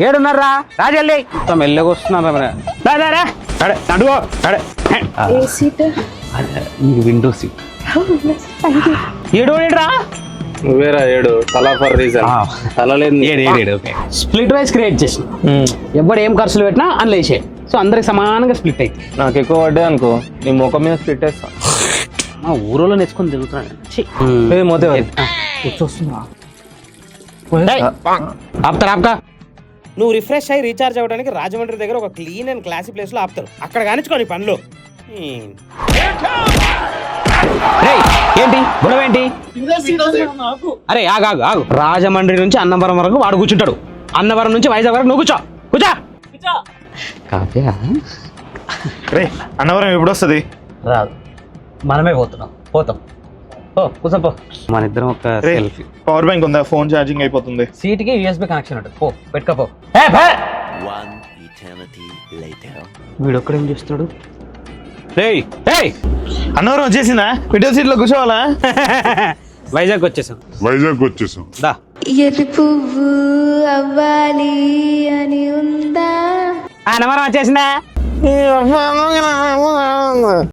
ఏడున్నారా రాజల్లి మొత్తం మెల్లగా వస్తున్నారా అడుగో ఏ సీట్? Window seat. ఏడురా నువ్వేరా ఏడు తలా ఫర్ రీజన్ తలలేదు ఏడు స్ప్లిట్ వైజ్ క్రియేట్ చేసిన ఎవడు ఏం ఖర్చులు పెట్టినా అందులో వేసే సో అందరికి సమానంగా స్ప్లిట్ అవుతుంది. నాకు ఎక్కువ పడ్డా అనుకో నీ ముఖం మీద స్ప్లిట్ వేస్తా. మా ఊరోలో నేర్చుకొని తిరుగుతున్నాను. మోతే కూర్చొస్తున్నా ఆపుతారా ఆపుతా. నువ్వు రిఫ్రెష్ అయ్యి రీఛార్జ్ అవ్వడానికి రాజమండ్రి దగ్గర ఒక క్లీన్ అండ్ క్లాసీ ప్లేస్ లో ఆపుతారు. అక్కడ కానిచ్చుకోని పనులు. ఏంటి గొడవ ఏంటి? అరే ఆగు ఆగు ఆగు. రాజమండ్రి నుంచి అన్నవరం వరకు వాడు కూర్చుంటాడు. అన్నవరం నుంచి వైజాగ్ వరకు నువ్వు కూర్చో. కావ్య రే అన్నవరం ఎప్పుడు వస్తుంది? రాదు, మనమే పోతాం. కూర్చోపో. మన ఇద్దరం ఒక సెల్ఫీ. పవర్ బ్యాంక్ ఉందా? ఫోన్ ఛార్జింగ్ అయిపోతుంది. సీట్కి యూఎస్బీ కనెక్షన్ ఉంటుంది. పెట్టుకోపో. వీడు ఒక్కడేం చేస్తున్నాడు? అన్నవరం వచ్చేసిందా? విండో సీట్ లో కూర్చోవాలా? వైజాగ్ వచ్చేసాం. దా. ఎర్రి పువ్వు అవ్వాలి అని ఉందా? అన్నవరం వచ్చేసిందా?